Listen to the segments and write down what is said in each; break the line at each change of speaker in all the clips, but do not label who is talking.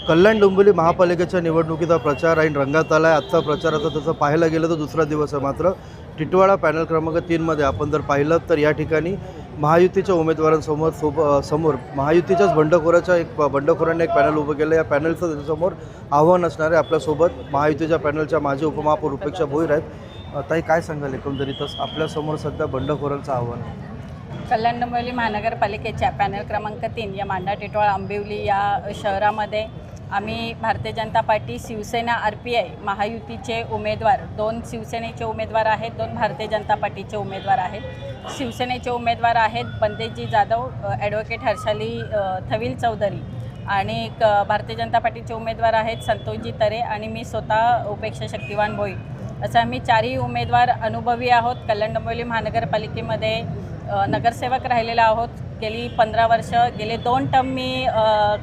कल्याण डोंबिवली महापालिकेच्या निवडणुकीचा प्रचार आणि रंगात आला आहे। आजचा प्रचाराचा तसं पाहायला गेलं तर दुसरा दिवस आहे। मात्र टिटवाळा पॅनल क्रमांक 3 मध्ये आपण जर पाहिलं तर या ठिकाणी महायुतीच्या उमेदवारांसमोर महायुतीच्याच बंडखोरांनी एक पॅनल उभं केलं। या पॅनलचं त्याच्यासमोर आव्हान असणार आहे। आपल्यासोबत महायुतीच्या पॅनलच्या माजी उपमहापौर उपेक्षा भोईर आहेत। ताई, काय सांगाल एकंदरीतच आपल्यासमोर सध्या बंडखोरांचं आव्हान?
कल्याण डोंबिवली महानगरपालिकेच्या पॅनल क्रमांक 3 या मांडा टिटवाळा आंबिवली या शहरामध्ये आम्ही भारतीय जनता पार्टी, शिवसेना, RPI महायुतीचे उमेदवार, 2 शिवसेनेचे उमेदवार आहेत, 2 भारतीय जनता पार्टीचे उमेदवार आहेत। शिवसेनेचे उमेदवार आहेत बंदेजी जाधव, ॲडव्होकेट हर्षाली थविल चौधरी आणि भारतीय जनता पार्टीचे उमेदवार आहेत संतोषजी तरे आणि मी स्वतः उपेक्षा शक्तिवान भोईर। असं आम्ही 4ही उमेदवार अनुभवी आहोत। कल्याण डोंबिवली महानगरपालिकेमध्ये नगरसेवक राहिलेला आहोत। गेली 15 वर्ष, गेले 2 टर्म मी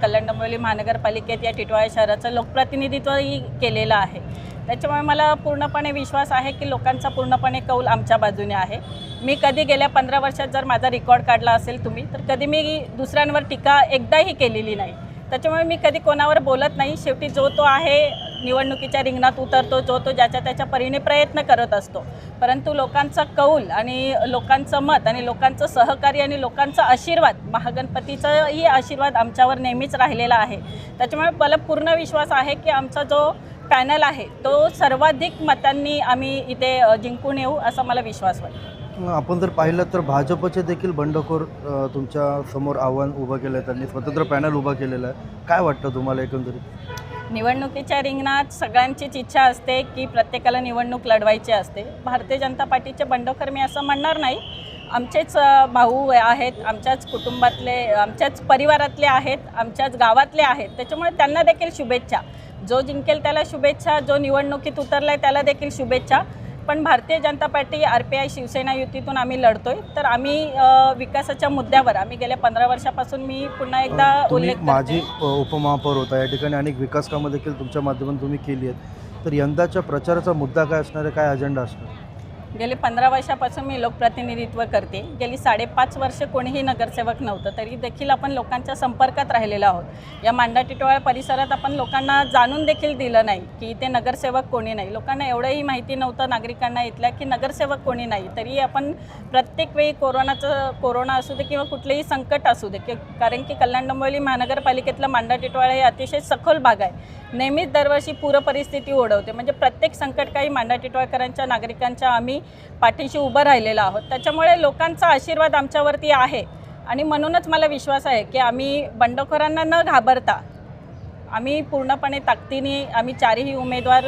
कल्याण डोंबिवली महानगरपालिकेत या टिटवाळा शहराचं लोकप्रतिनिधित्वही केलेलं आहे। त्याच्यामुळे मला पूर्णपणे विश्वास आहे की लोकांचा पूर्णपणे कौल आमच्या बाजूने आहे। मी कधी गेल्या 15 वर्षात जर माझा रेकॉर्ड काढला असेल तुम्ही, तर कधी मी दुसऱ्यांवर टीका एकदाही केलेली नाही। त्याच्यामुळे मी कधी कोणावर बोलत नाही। शेवटी जो तो आहे निवडणुकीच्या रिंगणात उतरतो, जो तो ज्याच्या त्याच्या परीने प्रयत्न करत असतो। परंतु लोकांचा कौल आणि लोकांचं मत आणि लोकांचं सहकार्य आणि लोकांचा आशीर्वाद, महागणपतीचाही आशीर्वाद आमच्यावर नेहमीच राहिलेला आहे। त्याच्यामुळे मला पूर्ण विश्वास आहे की आमचा जो पॅनल आहे तो सर्वाधिक मतांनी आम्ही इथे जिंकून येऊ असा मला विश्वास वाटतो।
आपण जर पाहिलं तर भाजपचे देखील बंडखोर तुमच्या समोर आव्हान उभं केलं आहे। त्यांनी स्वतंत्र पॅनल उभा केलेला आहे। काय वाटतं तुम्हाला एकंदरीत?
निवडणुकीच्या रिंगणात सगळ्यांचीच इच्छा असते की प्रत्येकाला निवडणूक लढवायची असते। भारतीय जनता पार्टीचे बंडखोर मी असं म्हणणार नाही, आमचेच भाऊ आहेत, आमच्याच कुटुंबातले, आमच्याच परिवारातले आहेत, आमच्याच गावातले आहेत। त्याच्यामुळे त्यांना देखील शुभेच्छा। जो जिंकेल त्याला शुभेच्छा, जो निवडणुकीत उतरला आहे त्याला देखील शुभेच्छा। पण भारतीय जनता पार्टी, RPI, शिवसेना युतीतून आम्ही लढतोय। तर आम्ही विकासाच्या मुद्द्यावर आम्ही गेल्या 15 वर्षापासून मी पुन्हा एकदा उल्लेख करते,
माझी उपमहापौर होता या ठिकाणी अनेक विकास कामं देखील तुमच्या माध्यमातून तुम्ही केली आहेत। तर यंदाच्या प्रचाराचा मुद्दा काय असणार आहे, काय अजेंडा असणार?
गेले 15 वर्षापासून मी लोकप्रतिनिधित्व करते। गेली 5.5 वर्ष कोणीही नगरसेवक नव्हतं, तरी देखील आपण लोकांच्या संपर्कात राहिलेलो आहोत। या मांडा टिटवाळा परिसरात आपण लोकांना जाणून देखील दिलं नाही की इथे नगरसेवक कोणी नाही। लोकांना एवढंही माहिती नव्हतं नागरिकांना इथल्या की नगरसेवक कोणी नाही। तरी आपण प्रत्येक वेळी कोरोना असू दे किंवा कुठलेही संकट असू दे, कारण की कल्याण डोंबिवली महानगरपालिकेतला मांडा टिटवाळा हे अतिशय सखोल भाग आहे। नेहमीच दरवर्षी पूर परिस्थिती ओढवते, म्हणजे प्रत्येक संकटकाळी मांडा टिटवाळकरांच्या, नागरिकांच्या आम्ही पाठीशी उभं राहिलेलो आहोत। त्याच्यामुळे लोकांचा आशीर्वाद आमच्यावरती आहे आणि म्हणूनच मला विश्वास आहे की आम्ही बंडखोरांना न घाबरता आम्ही पूर्णपणे ताकदीने आम्ही 4ही उमेदवार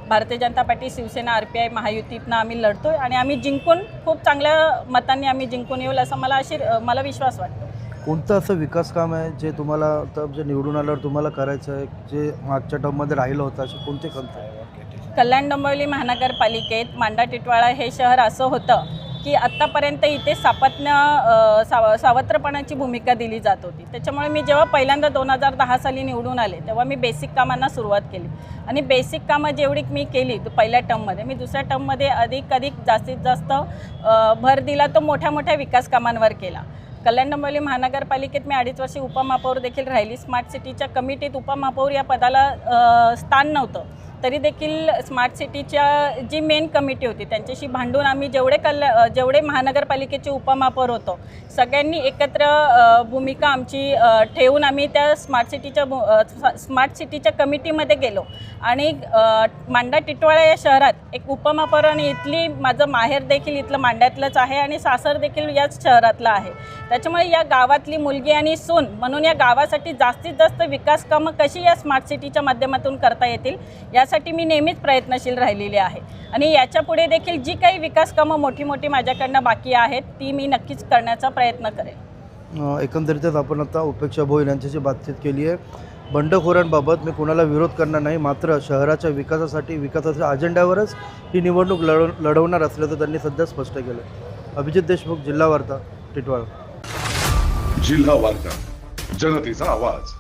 भारतीय जनता पार्टी, शिवसेना, RPI महायुतीतनं आम्ही लढतोय आणि आम्ही जिंकून खूप चांगल्या मतांनी आम्ही जिंकून येऊ असं मला विश्वास वाटतो।
कोणतं असं विकास काम आहे जे तुम्हाला जे निवडून आल्यावर तुम्हाला करायचं आहे, जे मागच्या टर्ममध्ये राहिलं होतं, असे कोणते कंत आहे?
कल्याण डोंबिवली महानगरपालिकेत मांडा टिटवाळा हे शहर असं होतं की आत्तापर्यंत इथे सावत्रपणाची भूमिका दिली जात होती। त्याच्यामुळे मी जेव्हा पहिल्यांदा 2010 साली निवडून आले तेव्हा मी बेसिक कामांना सुरुवात केली आणि बेसिक कामं जेवढी मी केली पहिल्या टर्ममध्ये, मी दुसऱ्या टर्ममध्ये अधिक जास्तीत जास्त भर दिला तो मोठ्या मोठ्या विकास कामांवर केला। कल्याण डोंबिवली महानगरपालिकेत मी 2.5 वर्षे उपमहापौर देखील राहिली। स्मार्ट सिटीच्या कमिटीत उपमहापौर या पदाला स्थान नव्हतं, तरी देखील स्मार्ट सिटीच्या जी मेन कमिटी होती त्यांच्याशी भांडून आम्ही जेवढे महानगरपालिकेचे उपमहापौर होतो सगळ्यांनी एकत्र भूमिका आमची ठेवून आम्ही त्या स्मार्ट सिटीच्या कमिटीमध्ये गेलो आणि मांडा टिटवाळा या शहरात एक उपमहापौर आणि इथली माझं माहेर देखील इथलं मांड्यातलंच आहे आणि सासर देखील याच शहरातलं आहे। त्याच्यामुळे या गावातली मुलगी आणि सून म्हणून या गावासाठी जास्तीत जास्त विकास कामं कशी या स्मार्ट सिटीच्या माध्यमातून करता येतील यासाठी मी नेहमीच प्रयत्नशील राहिलेली आहे आणि याच्या पुढे देखील जी काही विकास कामं मोठी माझ्याकडनं बाकी आहेत ती मी नक्कीच करण्याचा प्रयत्न करेन।
एकंदरीतच आपण आता उपेक्षा भोईर यांच्याशी बातचीत केली आहे। बंडखोरांबाबत मी कोणाला विरोध करणार नाही, मात्र शहराच्या विकासाच्या अजेंड्यावरच ही निवडणूक लढवणार असल्याचं त्यांनी सध्या स्पष्ट केलं। अभिजित देशमुख, जिल्हा वार्ता, टिटवाळा।
जिल्हा वार्ता, जनतेचा आवाज।